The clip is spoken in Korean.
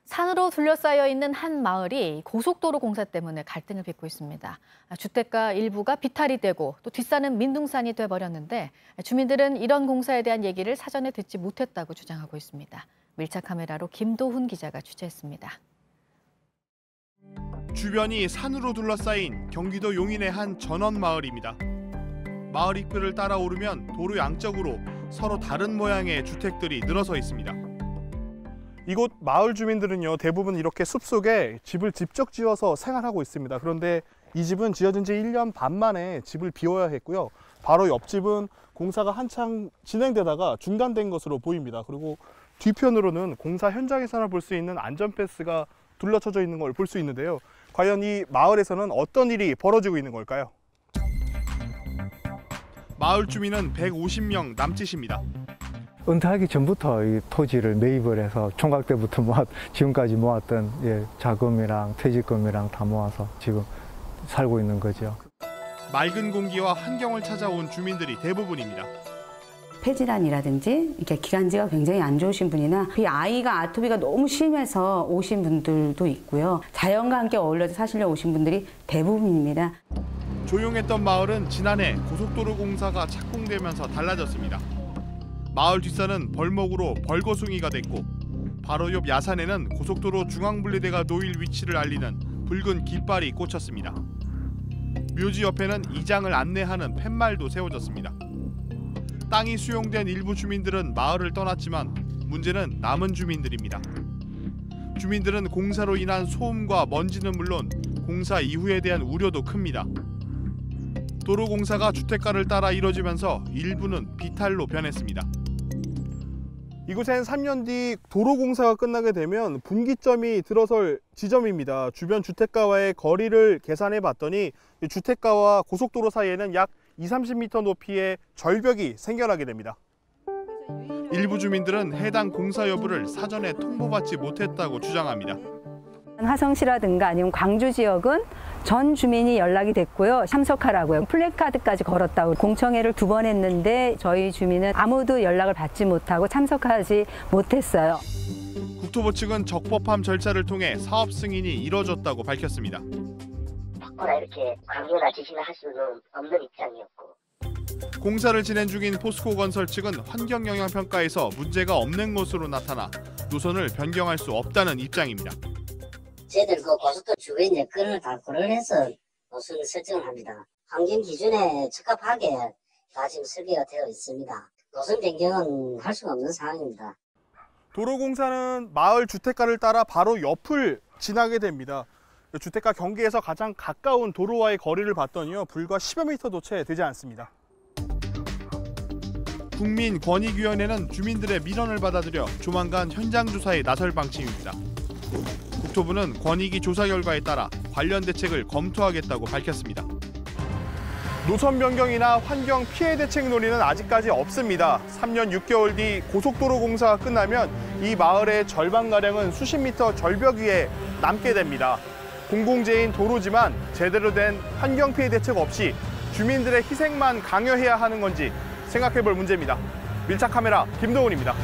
산으로 둘러싸여 있는 한 마을이 고속도로 공사 때문에 갈등을 빚고 있습니다. 주택가 일부가 비탈이 되고 또 뒷산은 민둥산이 돼버렸는데 주민들은 이런 공사에 대한 얘기를 사전에 듣지 못했다고 주장하고 있습니다. 밀착 카메라로 김도훈 기자가 취재했습니다. 주변이 산으로 둘러싸인 경기도 용인의 한 전원 마을입니다. 마을 입구를 따라 오르면 도로 양쪽으로 서로 다른 모양의 주택들이 늘어서 있습니다. 이곳 마을 주민들은요, 대부분 이렇게 숲속에 집을 직접 지어서 생활하고 있습니다. 그런데 이 집은 지어진 지 1년 반 만에 집을 비워야 했고요. 바로 옆집은 공사가 한창 진행되다가 중단된 것으로 보입니다. 그리고 뒤편으로는 공사 현장에서나 볼 수 있는 안전펜스가 둘러쳐져 있는 걸 볼 수 있는데요. 과연 이 마을에서는 어떤 일이 벌어지고 있는 걸까요? 마을 주민은 150명 남짓입니다. 은퇴하기 전부터 이 토지를 매입을 해서 총각 때부터 지금까지 모았던 자금이랑 퇴직금이랑 다 모아서 지금 살고 있는 거죠. 맑은 공기와 환경을 찾아온 주민들이 대부분입니다. 폐질환이라든지 이렇게 기관지가 굉장히 안 좋으신 분이나 아이가 아토피가 너무 심해서 오신 분들도 있고요. 자연과 함께 어울려서 사시려 오신 분들이 대부분입니다. 조용했던 마을은 지난해 고속도로 공사가 착공되면서 달라졌습니다. 마을 뒷산은 벌목으로 벌거숭이가 됐고 바로 옆 야산에는 고속도로 중앙분리대가 놓일 위치를 알리는 붉은 깃발이 꽂혔습니다. 묘지 옆에는 이장을 안내하는 팻말도 세워졌습니다. 땅이 수용된 일부 주민들은 마을을 떠났지만 문제는 남은 주민들입니다. 주민들은 공사로 인한 소음과 먼지는 물론 공사 이후에 대한 우려도 큽니다. 도로 공사가 주택가를 따라 이뤄지면서 일부는 비탈로 변했습니다. 이곳엔 3년 뒤 도로 공사가 끝나게 되면 분기점이 들어설 지점입니다. 주변 주택가와의 거리를 계산해 봤더니 주택가와 고속도로 사이에는 약 20-30m 높이의 절벽이 생겨나게 됩니다. 일부 주민들은 해당 공사 여부를 사전에 통보받지 못했다고 주장합니다. 화성시라든가 아니면 광주 지역은 전 주민이 연락이 됐고요. 참석하라고요. 플래카드까지 걸었다고 공청회를 2번 했는데 저희 주민은 아무도 연락을 받지 못하고 참석하지 못했어요. 국토부 측은 적법함 절차를 통해 사업 승인이 이뤄졌다고 밝혔습니다. 바꾸라 이렇게 강요나 지시를 할 수는 없는 입장이었고. 공사를 진행 중인 포스코 건설 측은 환경영향평가에서 문제가 없는 것으로 나타나 노선을 변경할 수 없다는 입장입니다. 저희들 그 고속도로 주변 여건을 다 고려해서 노선을 설정을 합니다. 환경 기준에 적합하게 다 지금 설계가 되어 있습니다. 노선 변경은 할 수가 없는 상황입니다. 도로 공사는 마을 주택가를 따라 바로 옆을 지나게 됩니다. 주택가 경계에서 가장 가까운 도로와의 거리를 봤더니요, 불과 10여 미터도 채 되지 않습니다. 국민권익위원회는 주민들의 민원을 받아들여 조만간 현장 조사에 나설 방침입니다. 국토부는 권익위 조사 결과에 따라 관련 대책을 검토하겠다고 밝혔습니다. 노선 변경이나 환경 피해 대책 논의는 아직까지 없습니다. 3년 6개월 뒤 고속도로 공사가 끝나면 이 마을의 절반가량은 수십 미터 절벽 위에 남게 됩니다. 공공재인 도로지만 제대로 된 환경 피해 대책 없이 주민들의 희생만 강요해야 하는 건지 생각해볼 문제입니다. 밀착 카메라 김도훈입니다.